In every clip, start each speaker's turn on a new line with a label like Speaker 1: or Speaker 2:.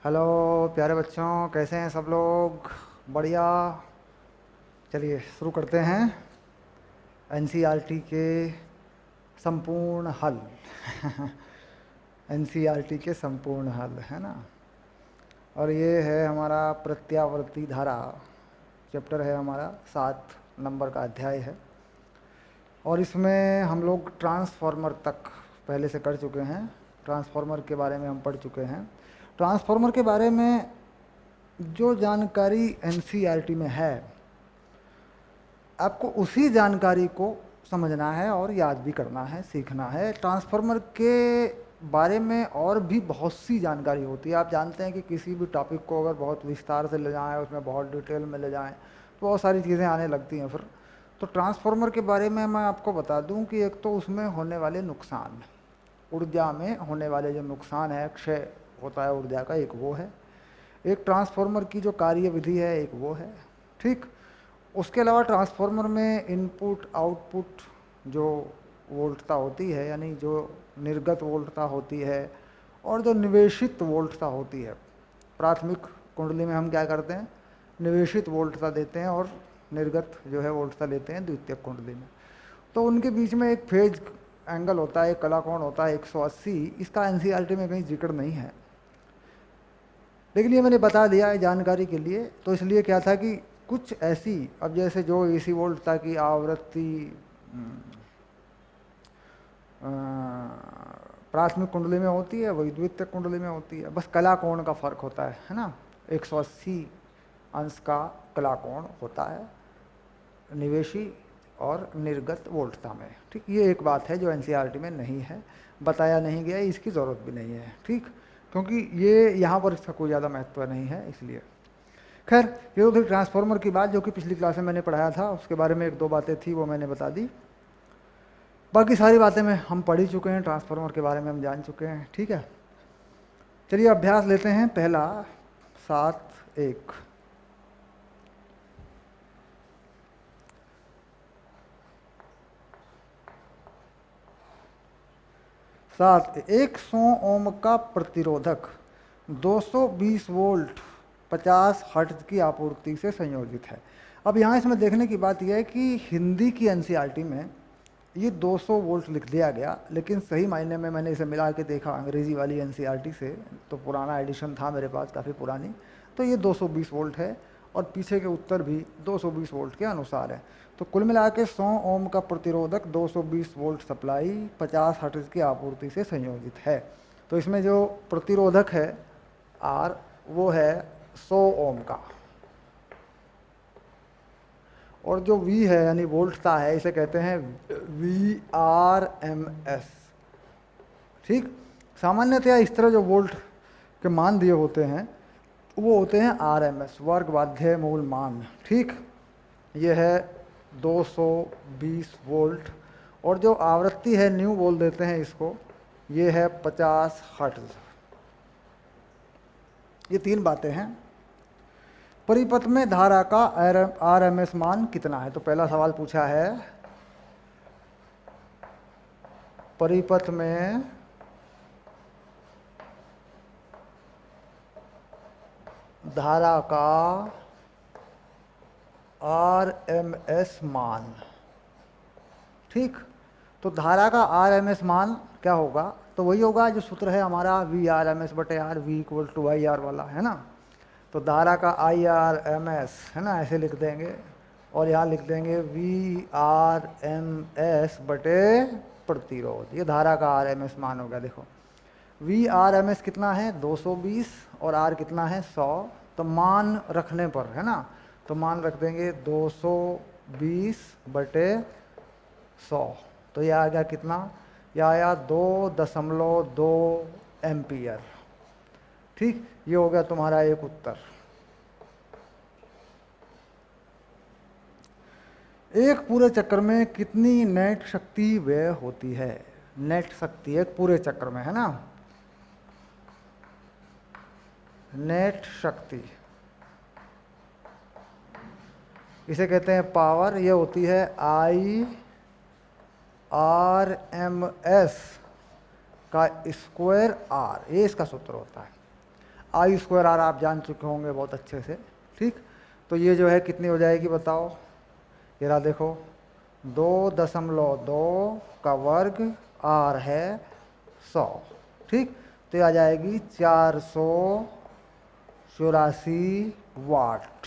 Speaker 1: Hello प्यारे बच्चों, कैसे हैं सब लोग? बढ़िया। चलिए शुरू करते हैं। एनसीईआरटी के संपूर्ण हल। एनसीईआरटी के संपूर्ण हल है ना। और ये है हमारा प्रत्यावर्ती धारा। चैप्टर है हमारा 7 नंबर का अध्याय है। और इसमें हम लोग ट्रांसफॉर्मर तक पहले से कर चुके हैं। ट्रांसफॉर्मर के बारे में हम पढ़ चुके हैं। ट्रांसफॉर्मर के बारे में जो जानकारी एनसीईआरटी में है, आपको उसी जानकारी को समझना है और याद भी करना है, सीखना है। ट्रांसफार्मर के बारे में और भी बहुत सी जानकारी होती है। आप जानते हैं कि किसी भी टॉपिक को अगर बहुत विस्तार से ले जाएं, उसमें बहुत डिटेल में ले जाएं, तो बहुत सारी चीज़ें आने लगती हैं फिर। तो ट्रांसफार्मर के बारे में मैं आपको बता दूं कि एक तो उसमें होने वाले नुकसान, ऊर्जा में होने वाले जो नुकसान है, क्षय होता है ऊर्जा का, एक वो है। एक ट्रांसफार्मर की जो कार्यविधि है, एक वो है। ठीक। उसके अलावा ट्रांसफार्मर में इनपुट आउटपुट जो वोल्टता होती है, यानी जो निर्गत वोल्टता होती है और जो निवेशित वोल्टता होती है। प्राथमिक कुंडली में हम क्या करते हैं, निवेशित वोल्टता देते हैं और निर्गत जो है वोल्टता लेते हैं द्वितीयक कुंडली में। तो उनके बीच में एक फेज एंगल होता है, एक कलाकोण होता है 180। इसका एनसीईआरटी में कहीं जिक्र नहीं है, लेकिन ये मैंने बता दिया है जानकारी के लिए। तो इसलिए क्या था कि कुछ ऐसी, अब जैसे जो एसी वोल्टता की आवृत्ति प्राथमिक कुंडली में होती है, वही द्वितीयक कुंडली में होती है। बस कला कोण का फर्क होता है ना। 180 अंश का कला कोण होता है निवेशी और निर्गत वोल्टता में। ठीक, ये एक बात है जो एनसीईआरटी में नहीं है, बताया नहीं गया, इसकी ज़रूरत भी नहीं है। ठीक, क्योंकि ये यहाँ पर इसका कोई ज़्यादा महत्व नहीं है, इसलिए। खैर, ये तो थी ट्रांसफार्मर की बात, जो कि पिछली क्लास में मैंने पढ़ाया था। उसके बारे में एक दो बातें थी, वो मैंने बता दी। बाकी सारी बातें में हम पढ़ ही चुके हैं, ट्रांसफार्मर के बारे में हम जान चुके हैं। ठीक है, चलिए अभ्यास लेते हैं। पहला 7-1। 100 ओम का प्रतिरोधक 220 वोल्ट 50 हर्ट्ज की आपूर्ति से संयोजित है। अब यहाँ इसमें देखने की बात यह है कि हिंदी की एनसीईआरटी में ये 200 वोल्ट लिख दिया गया, लेकिन सही मायने में मैंने इसे मिला के देखा अंग्रेज़ी वाली एनसीईआरटी से, तो पुराना एडिशन था मेरे पास, काफ़ी पुरानी। तो ये 220 वोल्ट है और पीछे के उत्तर भी 220 वोल्ट के अनुसार है। तो कुल मिला के 100 ओम का प्रतिरोधक 220 वोल्ट सप्लाई 50 हर्ट्ज की आपूर्ति से संयोजित है। तो इसमें जो प्रतिरोधक है आर, वो है 100 ओम का, और जो V है यानी वोल्टता है, इसे कहते हैं VRMS। ठीक, सामान्यतया इस तरह जो वोल्ट के मान दिए होते हैं वो होते हैं RMS, वर्ग बाध्य मूल मान। ठीक, ये है 220 वोल्ट, और जो आवृत्ति है न्यू बोल देते हैं इसको, ये है 50 हर्ट्ज। ये तीन बातें हैं। परिपथ में धारा का RMS मान कितना है? तो पहला सवाल पूछा है, परिपथ में धारा का RMS मान। ठीक, तो धारा का RMS मान क्या होगा? तो वही होगा जो सूत्र है हमारा VRMS/R, V=IR वाला, है ना। तो धारा का IRMS है ना, ऐसे लिख देंगे, और यहाँ लिख देंगे VRMS बटे प्रतिरोध। ये धारा का RMS मान होगा। देखो VRMS कितना है 220 और R कितना है 100। तो मान रखने पर, है ना, तो मान रख देंगे 220 बटे 100। तो यह आ गया कितना? यह आया 2.2 एम्पियर। ठीक, ये हो गया तुम्हारा एक उत्तर। एक पूरे चक्र में कितनी नेट शक्ति व्यय होती है? नेट शक्ति एक पूरे चक्र में, है ना, नेट शक्ति, इसे कहते हैं पावर। ये होती है IRMS का स्क्वायर R, ये इसका सूत्र होता है। आई स्क्वायर आर आप जान चुके होंगे बहुत अच्छे से, ठीक। तो ये जो है कितनी हो जाएगी बताओ, ये रहा देखो, 2.2 का वर्ग आर है 100, ठीक। तो ये आ जाएगी 484 वाट,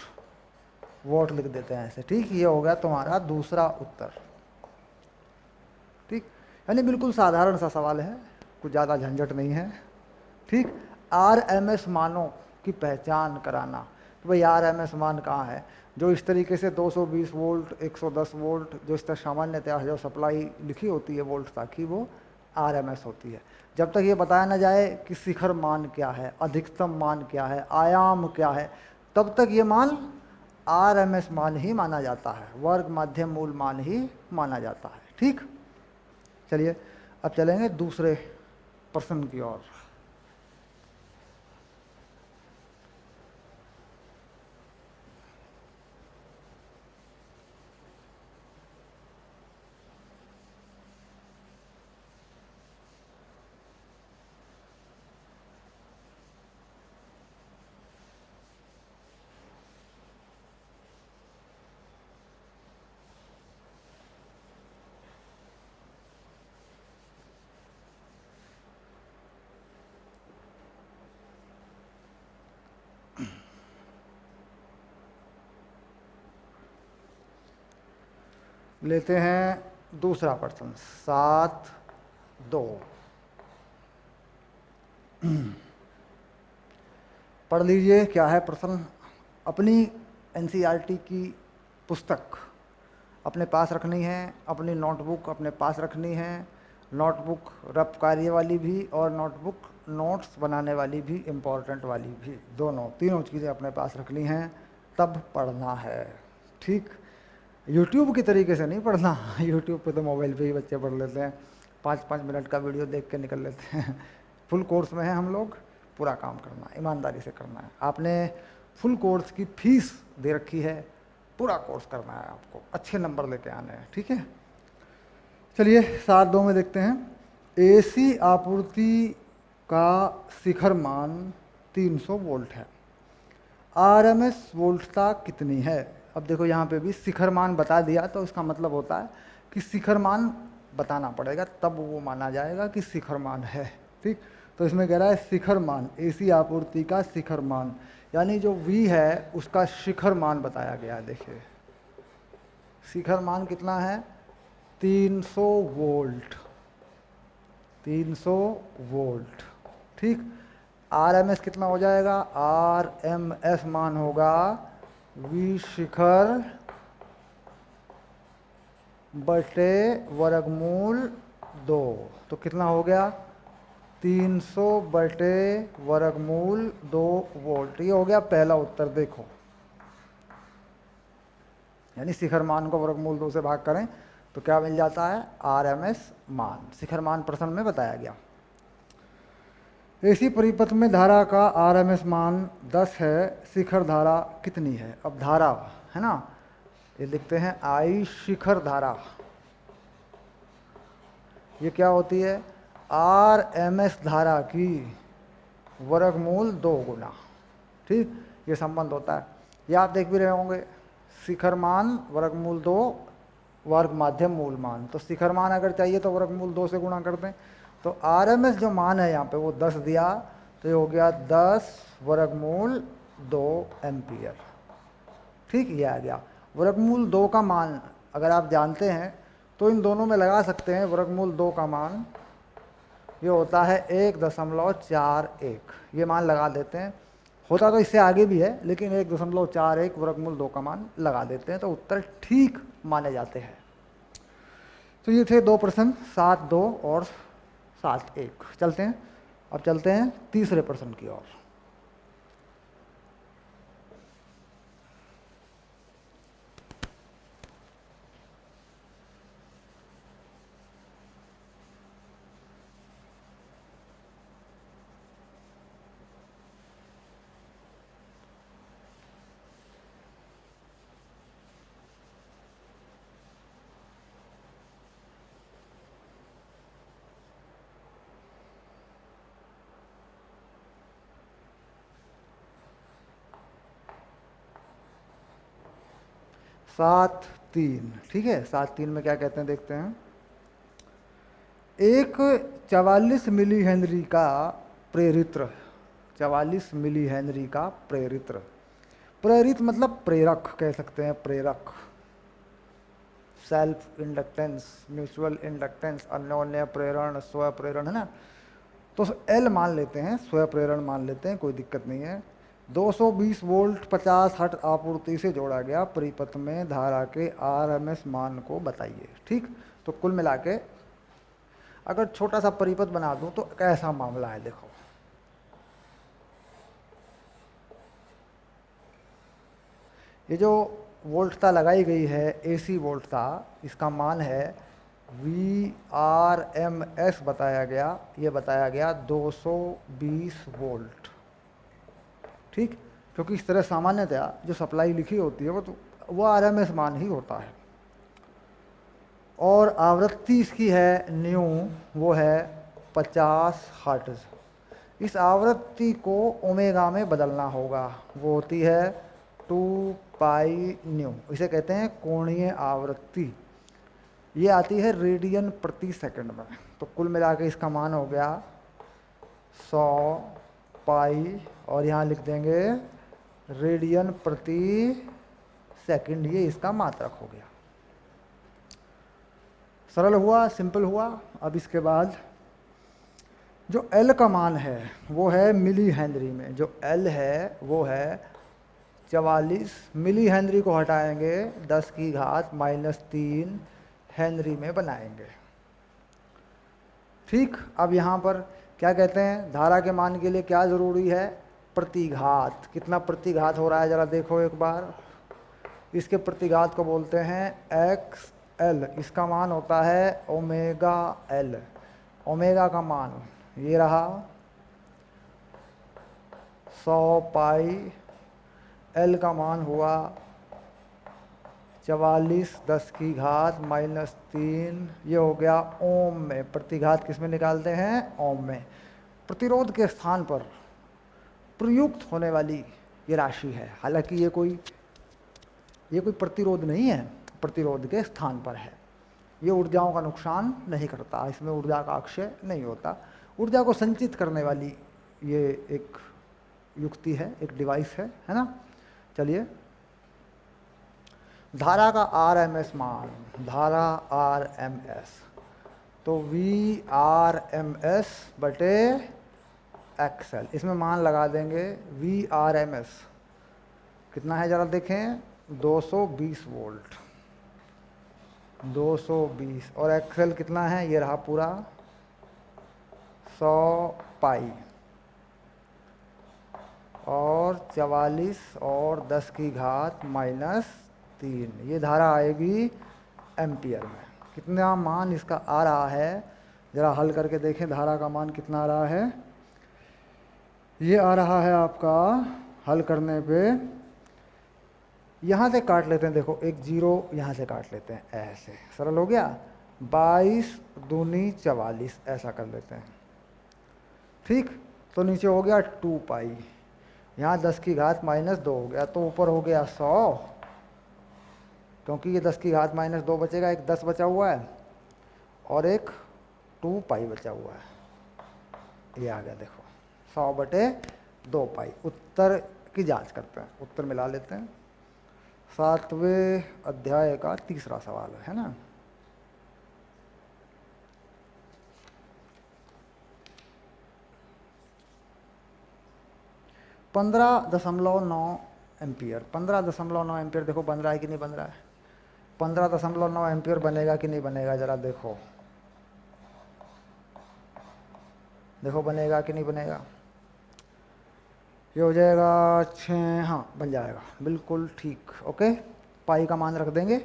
Speaker 1: वोट लिख देते हैं ऐसे, ठीक। ये हो गया तुम्हारा दूसरा उत्तर, ठीक। यानी बिल्कुल साधारण सा सवाल है, कुछ ज़्यादा झंझट नहीं है, ठीक। आरएमएस मानों की पहचान कराना, तो भाई आरएमएस मान कहाँ है, जो इस तरीके से 220 वोल्ट 110 वोल्ट जो इस तरह सामान्यतः जो सप्लाई लिखी होती है वोल्ट ताकि वो आरएमएस होती है। जब तक ये बताया ना जाए कि शिखर मान क्या है, अधिकतम मान क्या है, आयाम क्या है, तब तक ये मान आरएमएस मान ही माना जाता है, वर्ग माध्यम मूल मान ही माना जाता है, ठीक। चलिए अब चलेंगे दूसरे प्रश्न की ओर। लेते हैं दूसरा प्रश्न 7.2। पढ़ लीजिए क्या है प्रश्न। अपनी एनसीईआरटी की पुस्तक अपने पास रखनी है, अपनी नोटबुक अपने पास रखनी है, नोटबुक रफ कार्य वाली भी और नोटबुक नोट्स बनाने वाली भी, इम्पोर्टेंट वाली भी, दोनों तीनों चीज़ें अपने पास रखनी हैं, तब पढ़ना है, ठीक। यूट्यूब की तरीके से नहीं पढ़ना यूट्यूब पे तो मोबाइल पे ही बच्चे पढ़ लेते हैं, 5-5 मिनट का वीडियो देख के निकल लेते हैं फुल कोर्स में है हम लोग, पूरा काम करना है, ईमानदारी से करना है। आपने फुल कोर्स की फीस दे रखी है, पूरा कोर्स करना है आपको, अच्छे नंबर लेके आने हैं, ठीक है। चलिए 7.2 में देखते हैं, एसी आपूर्ति का शिखर मान 300 वोल्ट है, आरएमएस वोल्टता कितनी है। अब देखो यहाँ पे भी शिखर मान बता दिया, तो इसका मतलब होता है कि शिखर मान बताना पड़ेगा, तब वो माना जाएगा कि शिखर मान है, ठीक। तो इसमें कह रहा है शिखर मान, एसी आपूर्ति का शिखर मान, यानी जो V है उसका शिखर मान बताया गया है। देखिए शिखर मान कितना है, 300 वोल्ट, 300 वोल्ट, ठीक। आरएमएस कितना हो जाएगा, आरएमएस मान होगा V शिखर बटे वर्गमूल 2, तो कितना हो गया 300 बटे वर्गमूल 2 वोल्ट। ये हो गया पहला उत्तर। देखो यानी शिखर मान को वर्गमूल 2 से भाग करें तो क्या मिल जाता है, आरएमएस मान, शिखर मान प्रश्न में बताया गया। एसी परिपथ में धारा का आरएमएस मान 10 है, शिखर धारा कितनी है। अब धारा है ना, ये लिखते हैं आई शिखर धारा, ये क्या होती है, आरएमएस धारा की वर्गमूल 2 गुना, ठीक। ये संबंध होता है, ये आप देख भी रहे होंगे, शिखर मान वर्गमूल 2 वर्ग माध्यम मूल मान, तो शिखर मान अगर चाहिए तो वर्गमूल 2 से गुणा कर दें, तो आरएमएस जो मान है यहाँ पे वो 10 दिया, तो ये हो गया 10 वर्गमूल 2 एम्पियर, ठीक। ये आ गया वर्गमूल 2 का मान, अगर आप जानते हैं तो इन दोनों में लगा सकते हैं। वर्गमूल 2 का मान ये होता है 1.41, ये मान लगा देते हैं, होता तो इससे आगे भी है लेकिन 1.41 वर्गमूल 2 का मान लगा देते हैं, तो उत्तर ठीक माने जाते हैं। तो ये थे 2 प्रश्न, 7.2 और 7.1। चलते हैं, अब चलते हैं तीसरे प्रश्न की ओर। 7 3, ठीक है। 7 3 में क्या कहते हैं देखते हैं। एक 44 मिली हेनरी का प्रेरित्र, 44 मिली हेनरी का प्रेरित्र, प्रेरित मतलब प्रेरक कह सकते हैं, प्रेरक, सेल्फ इंडक्टेंस, म्यूचुअल इंडक्टेंस, अन्योन्य प्रेरण, स्व प्रेरण, है ना। तो एल मान लेते हैं, स्व प्रेरण मान लेते हैं, कोई दिक्कत नहीं है। 220 वोल्ट 50 हर्ट्ज आपूर्ति से जोड़ा गया परिपथ में धारा के आरएमएस मान को बताइए, ठीक। तो कुल मिला के अगर छोटा सा परिपथ बना दूं तो कैसा मामला है देखो। ये जो वोल्टता लगाई गई है एसी वोल्टता, इसका मान है VRMS बताया गया, ये बताया गया 220 वोल्ट, ठीक। क्योंकि इस तरह सामान्यतया जो सप्लाई लिखी होती है वो आरएमएस मान ही होता है। और आवृत्ति इसकी है न्यू, वो है 50 हर्ट्ज। इस आवृत्ति को ओमेगा में बदलना होगा, वो होती है 2 पाई न्यू, इसे कहते हैं कोणीय आवृत्ति। ये आती है रेडियन प्रति सेकंड में। तो कुल मिला के इसका मान हो गया 100 पाई, और यहाँ लिख देंगे रेडियन प्रति सेकंड, ये इसका मात्रक हो गया। सरल हुआ, सिंपल हुआ। अब इसके बाद जो एल का मान है वो है मिली हेनरी में, जो एल है वो है 44, मिली हेनरी को हटाएंगे 10 की घात -3 हेनरी में बनाएंगे, ठीक। अब यहाँ पर क्या कहते हैं, धारा के मान के लिए क्या ज़रूरी है, प्रतिघात। कितना प्रतिघात हो रहा है ज़रा देखो एक बार। इसके प्रतिघात को बोलते हैं एक्स एल, इसका मान होता है ओमेगा एल। ओमेगा का मान ये रहा 100 पाई, एल का मान हुआ 44 10 की घात -3, ये हो गया ओम में। प्रतिघात किस में निकालते हैं, ओम में। प्रतिरोध के स्थान पर प्रयुक्त होने वाली ये राशि है, हालांकि ये कोई प्रतिरोध नहीं है, प्रतिरोध के स्थान पर है। ये ऊर्जाओं का नुकसान नहीं करता, इसमें ऊर्जा का अक्षय नहीं होता। ऊर्जा को संचित करने वाली ये एक युक्ति है, एक डिवाइस है ना। चलिए, धारा का आरएमएस मान, धारा आरएमएस, तो VRMS बटे एक्सएल, इसमें मान लगा देंगे। VRMS कितना है जरा देखें, 220 वोल्ट, 220, और एक्सएल कितना है, ये रहा पूरा 100 पाई, और 44 और 10 की घात -3, ये धारा आएगी एम्पियर में। कितना मान इसका आ रहा है ज़रा हल करके देखें, धारा का मान कितना आ रहा है। ये आ रहा है आपका हल करने पे, यहाँ से काट लेते हैं, देखो एक जीरो यहाँ से काट लेते हैं, ऐसे सरल हो गया। 22 दूनी 44, ऐसा कर लेते हैं, ठीक। तो नीचे हो गया 2 पाई, यहाँ 10 की घात -2 हो गया, तो ऊपर हो गया 100, क्योंकि ये 10 की घात -2 बचेगा, एक 10 बचा हुआ है और एक 2 पाई बचा हुआ है, ये आ गया देखो 100 बटे 2 पाई। उत्तर की जांच करते हैं, उत्तर मिला लेते हैं। 7वें अध्याय का तीसरा सवाल है ना। (15.9 एम्पियर), 15.9 एम्पियर देखो बन रहा है कि नहीं बन रहा है। 15.9 एम्पियर बनेगा कि नहीं बनेगा जरा देखो, देखो बनेगा कि नहीं बनेगा। ये हो जाएगा 6, हाँ बन जाएगा, बिल्कुल ठीक, ओके। पाई का मान रख देंगे,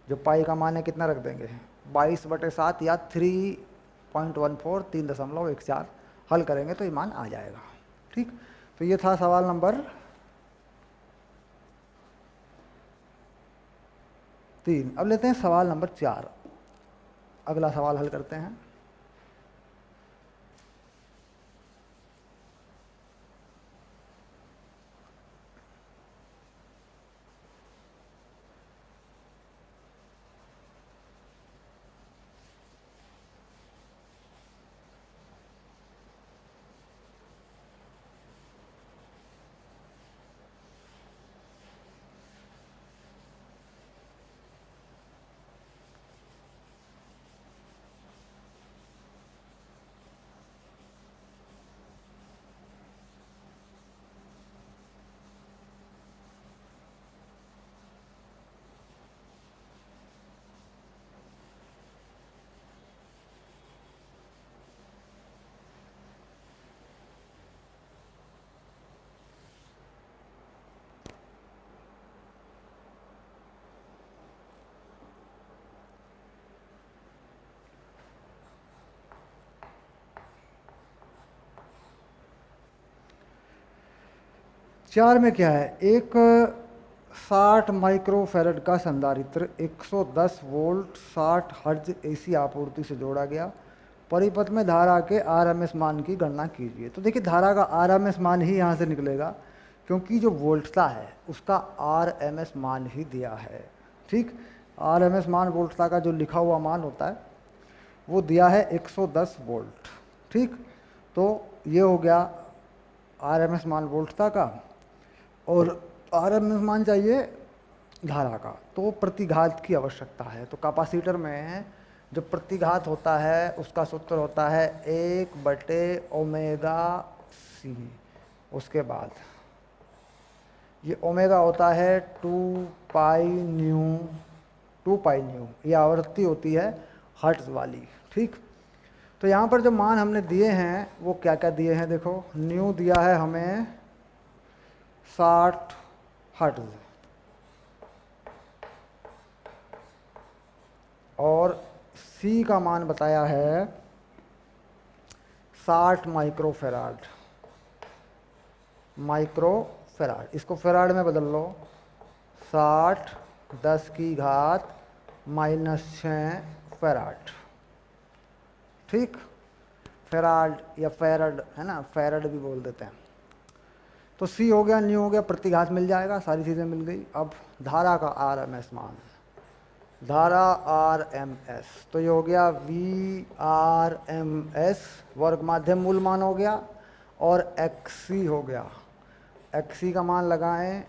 Speaker 1: जो पाई का मान है कितना रख देंगे, 22/7 या 3.14, 3.14, हल करेंगे तो ये मान आ जाएगा, ठीक। तो ये था सवाल नंबर 3। अब लेते हैं सवाल नंबर 4, अगला सवाल हल करते हैं। 4 में क्या है, एक 60 माइक्रोफैरड का संधारित्र 110 वोल्ट 60 हर्ट्ज एसी आपूर्ति से जोड़ा गया। परिपथ में धारा के आरएमएस मान की गणना कीजिए। तो देखिए धारा का आरएमएस मान ही यहाँ से निकलेगा, क्योंकि जो वोल्टता है उसका आरएमएस मान ही दिया है। ठीक, आरएमएस मान वोल्टता का जो लिखा हुआ मान होता है वो दिया है 110 वोल्ट। ठीक, तो ये हो गया आरएमएस मान वोल्टता का, और आरएमएस मान चाहिए धारा का, तो प्रतिघात की आवश्यकता है। तो कैपेसिटर में जो प्रतिघात होता है उसका सूत्र होता है 1/ओमेगा सी। उसके बाद ये ओमेगा होता है 2 पाई न्यू, ये आवृत्ति होती है हर्ट्ज वाली। ठीक, तो यहाँ पर जो मान हमने दिए हैं वो क्या क्या दिए हैं, देखो न्यू दिया है हमें 60 हर्ट्ज, और सी का मान बताया है 60 माइक्रोफेराड। इसको फेराड में बदल लो, 60 10⁻⁻⁶ फेराड। ठीक, फेराड या फेरड है ना, फेरड भी बोल देते हैं। तो सी हो गया, न्यू हो गया, प्रतिघात मिल जाएगा, सारी चीज़ें मिल गई। अब धारा का आरएमएस मान, धारा आरएमएस, तो ये हो गया VRMS वर्ग माध्यम मूल मान हो गया, और XC हो गया, XC का मान लगाएं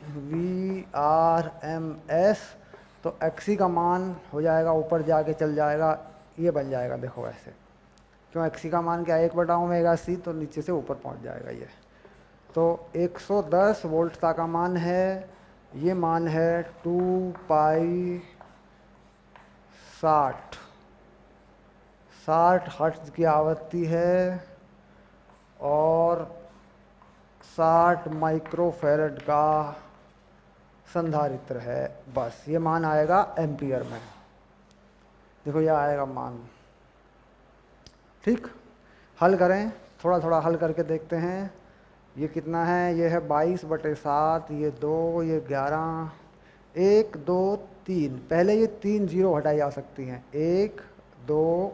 Speaker 1: VRMS, तो XC का मान हो जाएगा, ऊपर जाके चल जाएगा, ये बन जाएगा, देखो ऐसे, क्यों XC का मान क्या है 1/ओमेगा C, तो नीचे से ऊपर पहुंच जाएगा ये। तो 110 वोल्टता का मान है, ये मान है 2 पाई 60 हर्ट्ज की आवृत्ति है, और 60 माइक्रोफैरड का संधारित्र है। बस ये मान आएगा एम्पियर में, देखो ये आएगा मान। ठीक, हल करें, थोड़ा थोड़ा हल करके देखते हैं। ये कितना है, ये है 22/7, ये 2, ये 11, 1 2 3, पहले ये 3 जीरो हटाई जा सकती हैं, 1 2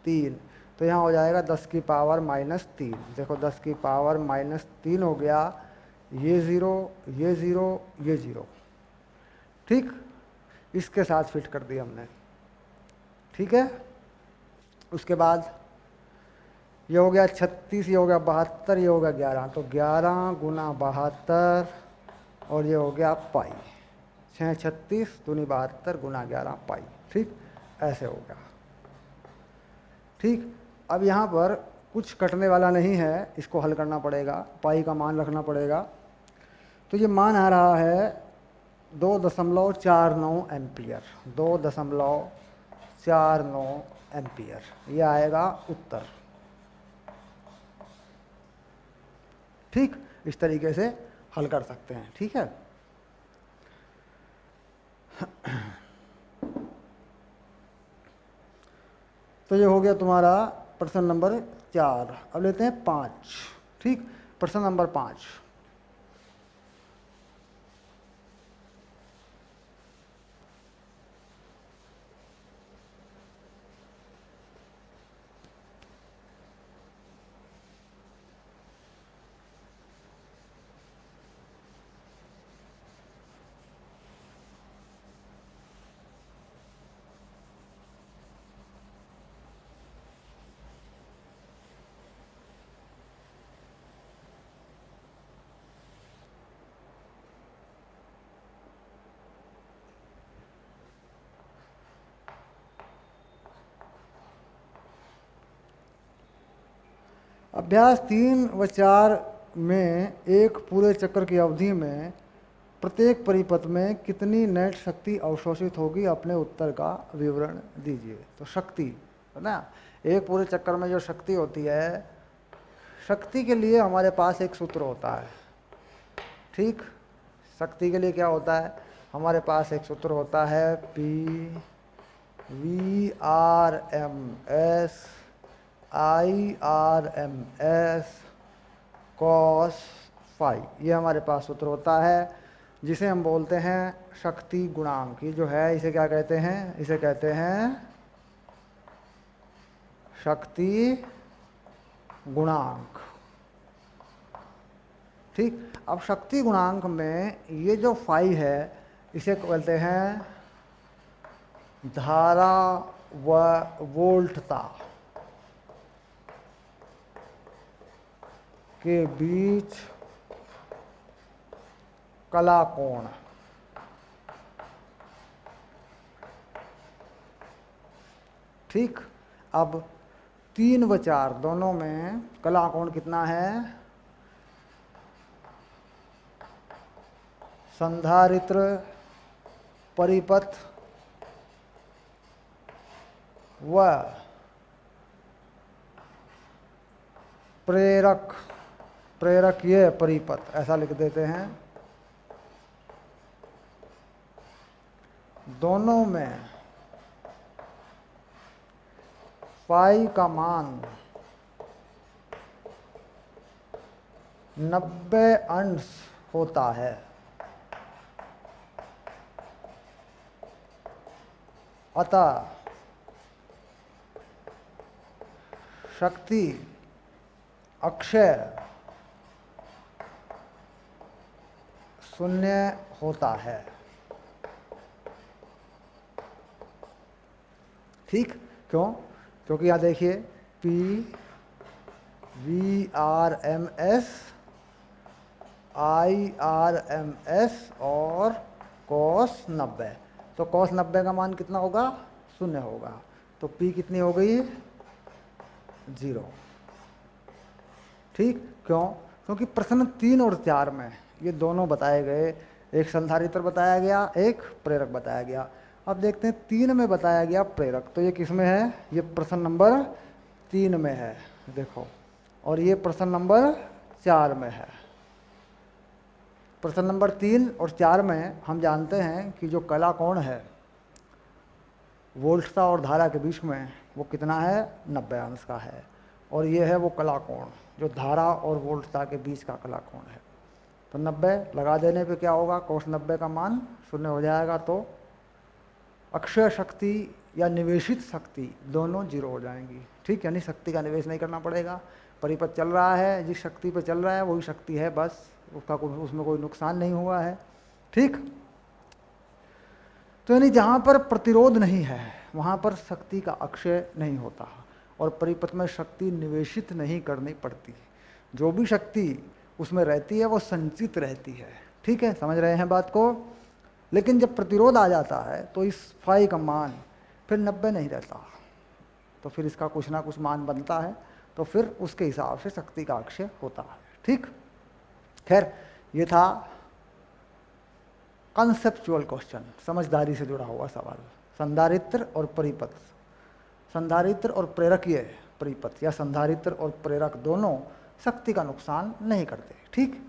Speaker 1: 3, तो यहाँ हो जाएगा 10⁻⁻3। देखो 10⁻⁻3 हो गया, ये ज़ीरो, ये ज़ीरो, ये ज़ीरो। ठीक, इसके साथ फिट कर दिया हमने। ठीक है, उसके बाद ये हो गया 36, ये हो गया 72, ये हो गया 11, तो 11 गुना 72, और ये हो गया पाई, 6 36 दूनी 72 गुना 11 पाई। ठीक, ऐसे हो गया। ठीक, अब यहाँ पर कुछ कटने वाला नहीं है, इसको हल करना पड़ेगा, पाई का मान रखना पड़ेगा। तो ये मान आ रहा है 2.49 एम्पियर, 2.49 एम्पियर, ये आएगा उत्तर। ठीक, इस तरीके से हल कर सकते हैं। ठीक है, तो ये हो गया तुम्हारा प्रश्न नंबर 4। अब लेते हैं 5। ठीक, प्रश्न नंबर 5, अभ्यास 3 व 4 में एक पूरे चक्र की अवधि में प्रत्येक परिपथ में कितनी नेट शक्ति अवशोषित होगी, अपने उत्तर का विवरण दीजिए। तो शक्ति है ना, एक पूरे चक्कर में जो शक्ति होती है, शक्ति के लिए हमारे पास एक सूत्र होता है। ठीक, शक्ति के लिए क्या होता है, हमारे पास एक सूत्र होता है PVRMS IRMS cos फाई, ये हमारे पास सूत्र होता है, जिसे हम बोलते हैं शक्ति गुणांक। ये जो है इसे क्या कहते हैं? इसे कहते हैं शक्ति गुणांक। ठीक, अब शक्ति गुणांक में ये जो फाई है इसे कहते हैं धारा व वोल्टता के बीच कला कोण। ठीक, अब 3 व 4 दोनों में कला कोण कितना है? संधारित्र परिपथ व प्रेरक, प्रेरक ये परिपथ, ऐसा लिख देते हैं, दोनों में फाई का मान 90 अंश होता है। अतः शक्ति अक्षय शून्य होता है। ठीक, क्यों? क्योंकि यहाँ देखिए P VRMS IRMS और cos 90, तो cos 90 का मान कितना होगा? 0 होगा। तो P कितनी हो गई? 0। ठीक, क्यों? क्योंकि प्रश्न 3 और 4 में ये दोनों बताए गए, एक संधारित्र बताया गया, एक प्रेरक बताया गया। अब देखते हैं 3 में बताया गया प्रेरक, तो ये किस में है? ये प्रश्न नंबर 3 में है, देखो, और ये प्रश्न नंबर 4 में है। प्रश्न नंबर 3 और 4 में हम जानते हैं कि जो कला कोण है वोल्टता और धारा के बीच में वो कितना है? 90 अंश का है। और ये है वो कला कोण जो धारा और वोल्टता के बीच का कला कोण है। तो 90 लगा देने पे क्या होगा? cos 90 का मान 0 हो जाएगा। तो अक्षय शक्ति या निवेशित शक्ति दोनों 0 हो जाएंगी। ठीक, यानी शक्ति का निवेश नहीं करना पड़ेगा, परिपथ चल रहा है, जिस शक्ति पे चल रहा है वही शक्ति है, बस उसमें कोई नुकसान नहीं हुआ है। ठीक, तो यानी जहाँ पर प्रतिरोध नहीं है वहाँ पर शक्ति का अक्षय नहीं होता और परिपथ में शक्ति निवेशित नहीं करनी पड़ती। जो भी शक्ति उसमें रहती है वो संचित रहती है। ठीक है, समझ रहे हैं बात को? लेकिन जब प्रतिरोध आ जाता है तो इस फाई का मान फिर 90 नहीं रहता, तो फिर इसका कुछ ना कुछ मान बनता है, तो फिर उसके हिसाब से शक्ति का अक्षय होता है। ठीक, खैर ये था कंसेप्चुअल क्वेश्चन, समझदारी से जुड़ा हुआ सवाल। संधारित्र और परिपथ, संधारित्र और प्रेरकीय परिपथ या संधारित्र और प्रेरक दोनों शक्ति का नुकसान नहीं करते। ठीक,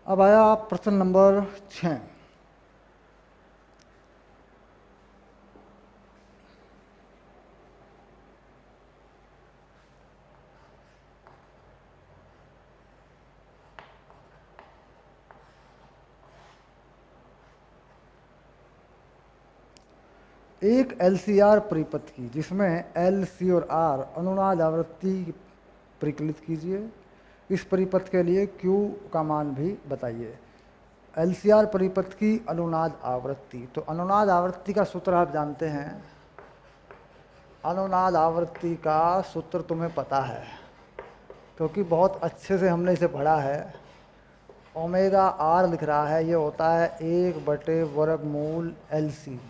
Speaker 1: अब आया प्रश्न नंबर 6। एक LCR परिपथ की जिसमें L, C और R अनुनाद आवृत्ति परिकलित कीजिए। इस परिपथ के लिए Q का मान भी बताइए। एलसीआर परिपथ की अनुनाद आवृत्ति। तो अनुनाद आवृत्ति का सूत्र आप जानते हैं, अनुनाद आवृत्ति का सूत्र तुम्हें पता है क्योंकि बहुत अच्छे से हमने इसे पढ़ा है। ओमेगा आर लिख रहा है, ये होता है 1/वर्गमूल एलसी।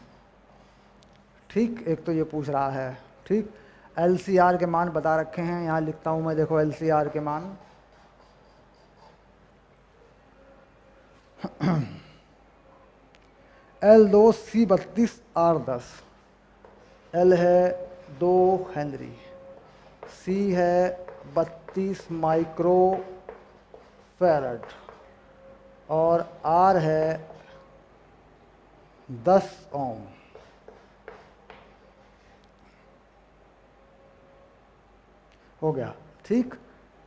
Speaker 1: ठीक, एक तो ये पूछ रहा है। ठीक, एलसीआर के मान बता रखे हैं, यहाँ लिखता हूँ मैं, देखो एलसीआर के मान। L2C32R10, L है 2 हेनरी, C है 32 माइक्रो फैरड और R है 10 ओम। हो गया। ठीक,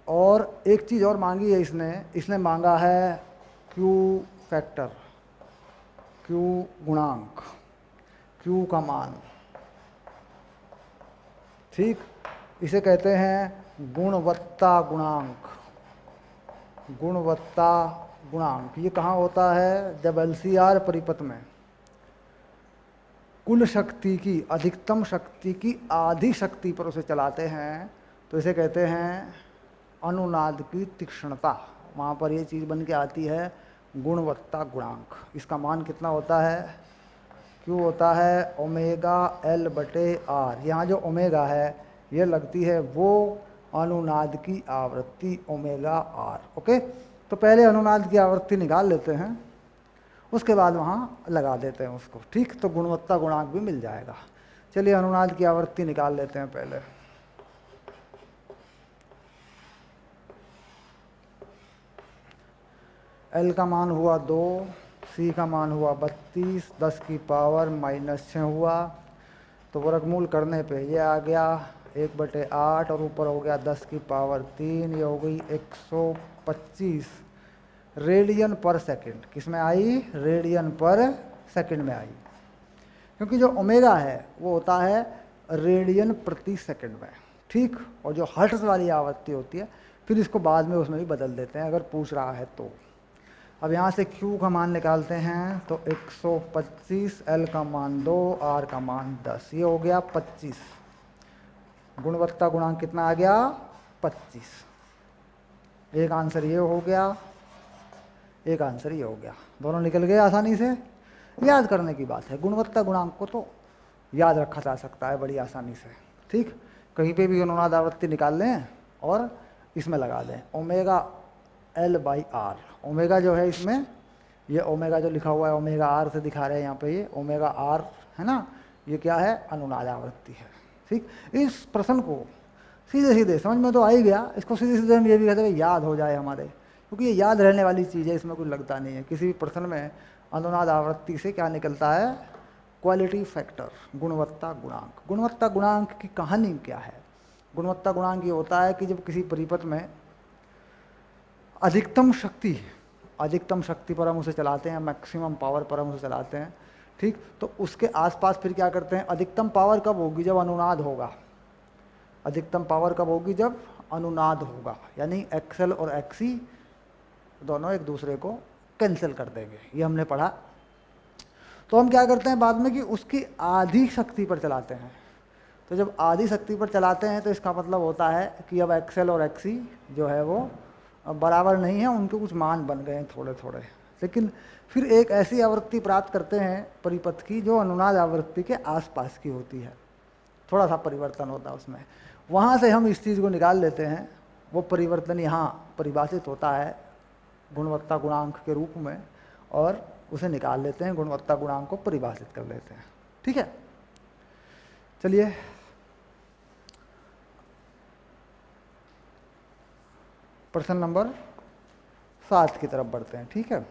Speaker 1: और एक चीज़ और मांगी है इसने मांगा है Q फैक्टर, Q गुणांक, Q का मान। ठीक, इसे कहते हैं गुणवत्ता गुणांक। गुणवत्ता गुणांक ये कहाँ होता है? जब एलसीआर परिपथ में कुल शक्ति की, अधिकतम शक्ति की आधी शक्ति पर उसे चलाते हैं तो इसे कहते हैं अनुनाद की तीक्ष्णता। वहाँ पर ये चीज़ बन के आती है गुणवत्ता गुणांक। इसका मान कितना होता है? क्यों होता है ओमेगा L/R। यहाँ जो ओमेगा है ये लगती है वो अनुनाद की आवृत्ति ओमेगा R। ओके, तो पहले अनुनाद की आवृत्ति निकाल लेते हैं, उसके बाद वहाँ लगा देते हैं उसको। ठीक, तो गुणवत्ता गुणांक भी मिल जाएगा। चलिए अनुनाद की आवृत्ति निकाल लेते हैं पहले। L का मान हुआ 2, C का मान हुआ 32, 10 की पावर -6 हुआ, तो वर्गमूल करने पे ये आ गया 1/8 और ऊपर हो गया 10 की पावर 3, ये हो गई 125 रेडियन पर सेकंड। किस में आई? रेडियन पर सेकंड में आई, क्योंकि जो ओमेगा है वो होता है रेडियन प्रति सेकंड में। ठीक, और जो हर्ट्ज वाली आवृत्ति होती है फिर इसको बाद में उसमें भी बदल देते हैं अगर पूछ रहा है तो। अब यहाँ से Q का मान निकालते हैं तो 125, L का मान 2, R का मान 10, ये हो गया 25। गुणवत्ता गुणांक कितना आ गया? 25। एक आंसर ये हो गया, एक आंसर ये हो गया, दोनों निकल गए आसानी से। याद करने की बात है, गुणवत्ता गुणांक को तो याद रखा जा सकता है बड़ी आसानी से। ठीक, कहीं पे भी अनुनाद आवृत्ति निकाल लें और इसमें लगा दें ओमेगा L/R। ओमेगा जो है इसमें, ये ओमेगा जो लिखा हुआ है ओमेगा R से दिखा रहे हैं यहाँ पे, ये ओमेगा R है ना, ये क्या है? अनुनाद आवृत्ति है। ठीक, इस प्रश्न को सीधे सीधे समझ में तो आ ही गया, इसको सीधे सीधे हम ये भी कहते हैं याद हो जाए हमारे, क्योंकि ये याद रहने वाली चीज़ है, इसमें कुछ लगता नहीं है। किसी भी प्रश्न में अनुनाद आवृत्ति से क्या निकलता है? क्वालिटी फैक्टर, गुणवत्ता गुणांक। गुणवत्ता गुणांक की कहानी क्या है? गुणवत्ता गुणांक ये होता है कि जब किसी परिपथ में अधिकतम शक्ति पर हम उसे चलाते हैं, मैक्सिमम पावर पर हम उसे चलाते हैं। ठीक, तो उसके आसपास फिर क्या करते हैं? अधिकतम पावर कब होगी? जब अनुनाद होगा। अधिकतम पावर कब होगी? जब अनुनाद होगा, यानी एक्सएल और एक्सी दोनों एक दूसरे को कैंसिल कर देंगे, ये हमने पढ़ा। तो हम क्या करते हैं बाद में कि उसकी आधी शक्ति पर चलाते हैं। तो जब आधी शक्ति पर चलाते हैं तो इसका मतलब होता है कि अब एक्सएल और एक्सी जो है वो बराबर नहीं है, उनके कुछ मान बन गए हैं थोड़े थोड़े। लेकिन फिर एक ऐसी आवृत्ति प्राप्त करते हैं परिपथ की जो अनुनाद आवृत्ति के आसपास की होती है, थोड़ा सा परिवर्तन होता है उसमें। वहाँ से हम इस चीज़ को निकाल लेते हैं, वो परिवर्तन यहाँ परिभाषित होता है गुणवत्ता गुणांक के रूप में, और उसे निकाल लेते हैं, गुणवत्ता गुणांक को परिभाषित कर लेते हैं। ठीक है, चलिए प्रश्न नंबर 7 की तरफ बढ़ते हैं। ठीक है,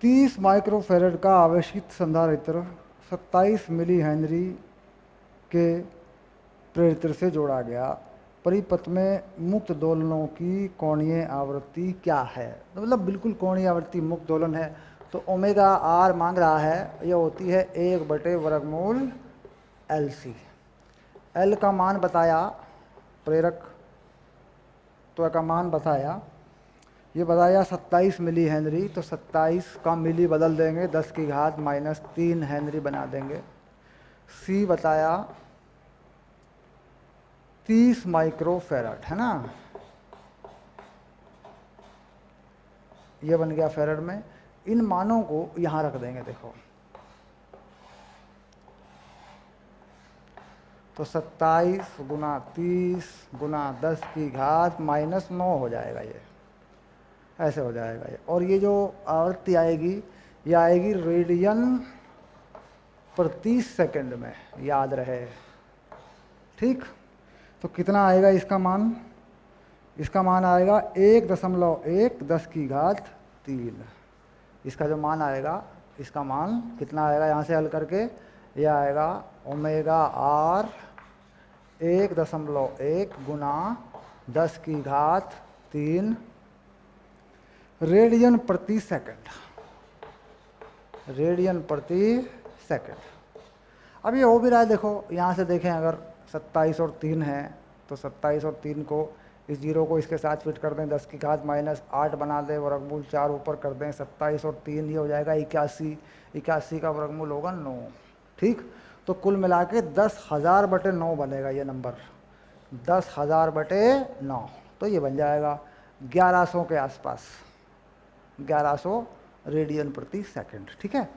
Speaker 1: 30 माइक्रोफेरेड का आवेशित संधारित्र 27 मिली हेनरी के प्रेरित्र से जोड़ा गया। परिपथ में मुक्त दोलनों की कोणीय आवृत्ति क्या है? तो मतलब बिल्कुल कोणीय आवृत्ति मुक्त दोलन है। तो ओमेगा आर मांग रहा है, ये होती है 1/वर्गमूल एल सी। एल का मान बताया, प्रेरक तो का मान बताया, ये बताया 27 मिली हेनरी। तो 27 का मिली बदल देंगे, 10 की घात -3 हेनरी बना देंगे। सी बताया 30 माइक्रोफेरेड, है ना, ये बन गया फेरेड में। इन मानों को यहाँ रख देंगे, देखो तो 27 गुना 30 गुना 10 की घात -9 हो जाएगा, ये ऐसे हो जाएगा ये। और ये जो आवृत्ति आएगी, ये आएगी रेडियन प्रति सेकंड में, याद रहे, ठीक। तो कितना आएगा इसका मान? इसका मान आएगा 1.1 10 की घात 3। इसका जो मान आएगा, इसका मान कितना आएगा यहाँ से हल करके? ये आएगा ओमेगा आर 1.1 गुना 10 की घात 3 रेडियन प्रति सेकंड, रेडियन प्रति सेकंड। अब ये हो भी रहा है, देखो यहाँ से देखें, अगर 27 और 3 है तो 27 और 3 को, इस जीरो को इसके साथ फिट कर दें, 10 की घात -8 बना दें, वर्गमूल 4 ऊपर कर दें, 27 और 3 ये हो जाएगा 81। 81 का वर्गमूल होगा 9, ठीक। तो कुल मिला के 10,000/9 बनेगा ये नंबर, 10,000/9। तो ये बन जाएगा 1100 के आसपास, 1100 रेडियन प्रति सेकंड, ठीक है।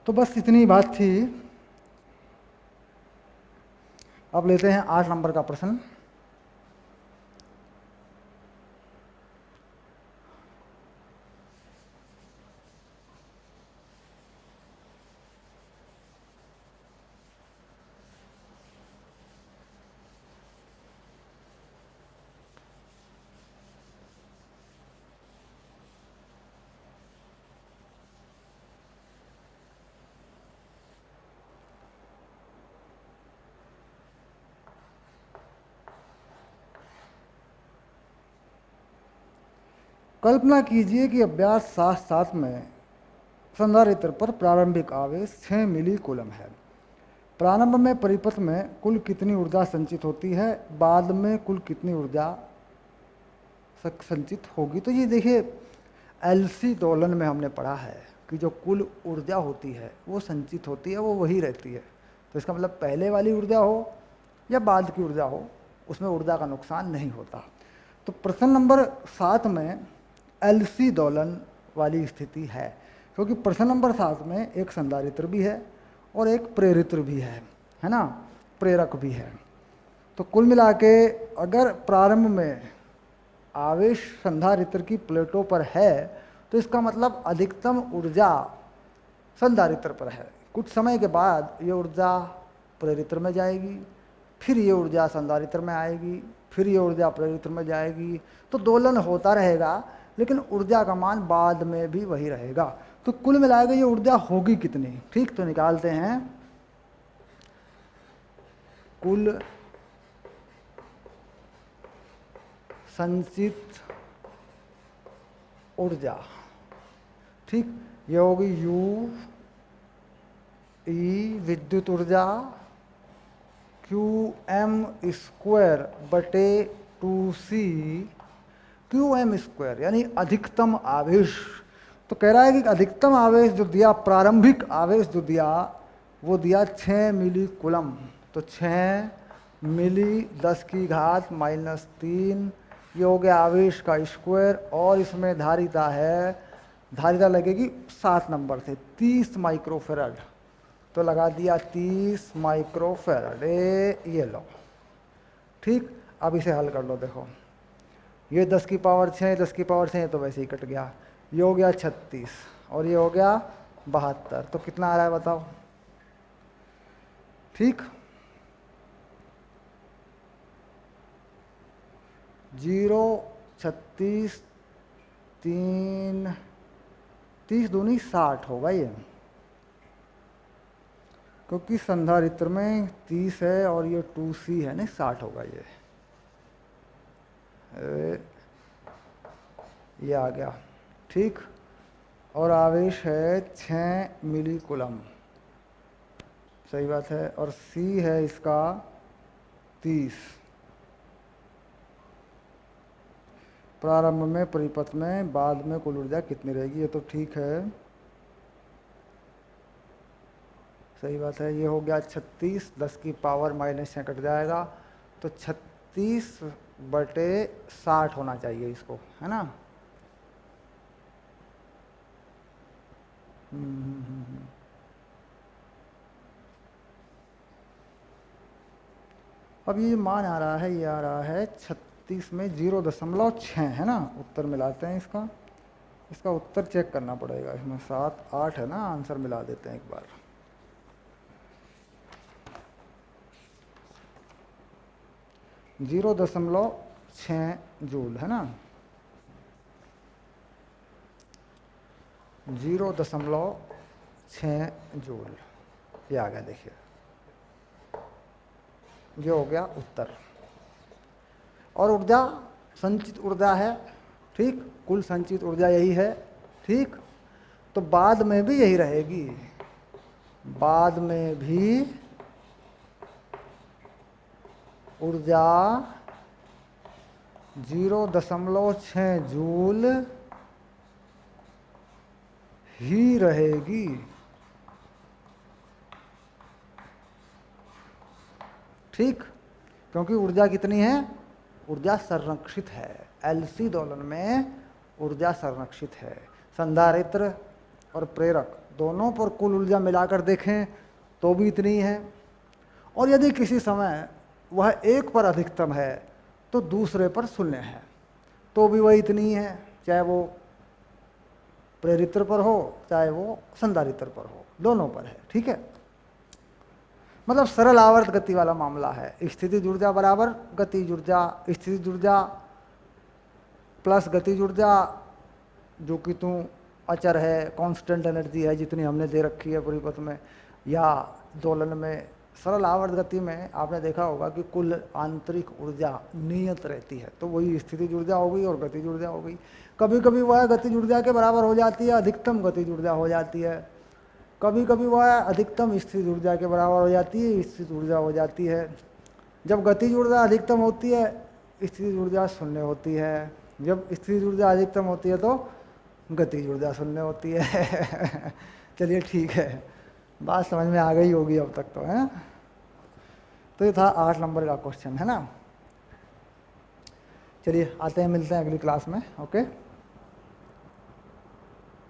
Speaker 1: तो बस इतनी बात थी। अब लेते हैं 8 नंबर का प्रश्न। कल्पना कीजिए कि अभ्यास 7 में संधारित्र पर प्रारंभिक आवेश 6 मिली कूलम है। प्रारंभ में परिपथ में कुल कितनी ऊर्जा संचित होती है, बाद में कुल कितनी ऊर्जा संचित होगी? तो ये देखिए, एलसी दोलन में हमने पढ़ा है कि जो कुल ऊर्जा होती है वो संचित होती है, वो वही रहती है। तो इसका मतलब पहले वाली ऊर्जा हो या बाद की ऊर्जा हो, उसमें ऊर्जा का नुकसान नहीं होता। तो प्रश्न नंबर 7 में एलसी दोलन वाली स्थिति है, क्योंकि प्रश्न नंबर 7 में एक संधारित्र भी है और एक प्रेरित्र भी है ना, प्रेरक भी है। तो कुल मिला के अगर प्रारंभ में आवेश संधारित्र की प्लेटों पर है तो इसका मतलब अधिकतम ऊर्जा संधारित्र पर है। कुछ समय के बाद ये ऊर्जा प्रेरित्र में जाएगी, फिर ये ऊर्जा संधारित्र में आएगी, फिर ये ऊर्जा प्रेरित्र में जाएगी। तो दोलन होता रहेगा, लेकिन ऊर्जा का मान बाद में भी वही रहेगा। तो कुल मिलाकर ये ऊर्जा होगी कितनी? ठीक, तो निकालते हैं। कुल संचित ऊर्जा, ठीक, ये होगी U E विद्युत ऊर्जा QM²/2C QM², यानी अधिकतम आवेश। तो कह रहा है कि अधिकतम आवेश जो दिया, प्रारंभिक आवेश जो दिया, वो दिया 6 मिली कूलम। तो 6 मिली 10 की घात -3, ये हो गया आवेश का स्क्वायर। और इसमें धारिता है, धारिता लगेगी 7 नंबर से 30 माइक्रोफेरेड। तो लगा दिया 30 माइक्रोफेरेड, ये लो, ठीक। अब इसे हल कर लो, देखो ये 10 की पावर 6, 10 की पावर 6 तो वैसे ही कट गया। ये हो गया 36 और ये हो गया 72। तो कितना आ रहा है बताओ? ठीक, 0 36 3 30 दूनी 60 होगा ये, क्योंकि संधारित्र में 30 है और ये 2C है ना, 60 होगा ये आ गया। ठीक, और आवेश है 6 मिली कूलम, सही बात है, और C है इसका 30। प्रारंभ में, परिपथ में, बाद में कुल ऊर्जा कितनी रहेगी, ये तो ठीक है, सही बात है। ये हो गया 36, 10 की पावर -6 कट जाएगा, तो 36/60 होना चाहिए इसको, है ना। अब ये मान आ रहा है, ये आ रहा है 36 में 0.6 है ना। उत्तर मिलाते हैं इसका, इसका उत्तर चेक करना पड़ेगा, इसमें 7 8 है ना, आंसर मिला देते हैं एक बार। (0.6 जूल है ना, 0.6 जूल, ये आ गया। देखिए ये हो गया उत्तर। और ऊर्जा संचित ऊर्जा है, ठीक, कुल संचित ऊर्जा यही है, ठीक, तो बाद में भी यही रहेगी, बाद में भी ऊर्जा 0.6 जूल ही रहेगी, ठीक, क्योंकि ऊर्जा कितनी है, ऊर्जा संरक्षित है, एलसी दोलन में ऊर्जा संरक्षित है। संधारित्र और प्रेरक दोनों पर कुल ऊर्जा मिलाकर देखें तो भी इतनी है, और यदि किसी समय वह एक पर अधिकतम है तो दूसरे पर शून्य है, तो भी वह इतनी है, चाहे वो प्रेरित्र पर हो चाहे वो संधारित्र पर हो, दोनों पर है, ठीक है। मतलब सरल आवर्त गति वाला मामला है। स्थितिज ऊर्जा बराबर गतिज ऊर्जा, स्थितिज ऊर्जा प्लस गतिज ऊर्जा, जो कि तू अचर है, कांस्टेंट एनर्जी है जितनी हमने दे रखी है परिपथ में या दोलन में। सरल आवर्त गति में आपने देखा होगा कि कुल आंतरिक ऊर्जा नियत रहती है, तो वही स्थितिज ऊर्जा हो गई और गतिज ऊर्जा हो गई। कभी कभी वह गतिज ऊर्जा के बराबर हो जाती है, अधिकतम गतिज ऊर्जा हो जाती है, कभी कभी वह अधिकतम स्थितिज ऊर्जा के बराबर हो जाती है, स्थितिज ऊर्जा हो जाती है। जब गतिज ऊर्जा अधिकतम होती है स्थितिज ऊर्जा शून्य होती है, जब स्थितिज ऊर्जा अधिकतम होती है तो गतिज ऊर्जा शून्य होती है। चलिए ठीक है, बात समझ में आ गई होगी अब तक तो, है। तो ये था 8 नंबर का क्वेश्चन, है ना। चलिए आते हैं, मिलते हैं अगली क्लास में, ओके।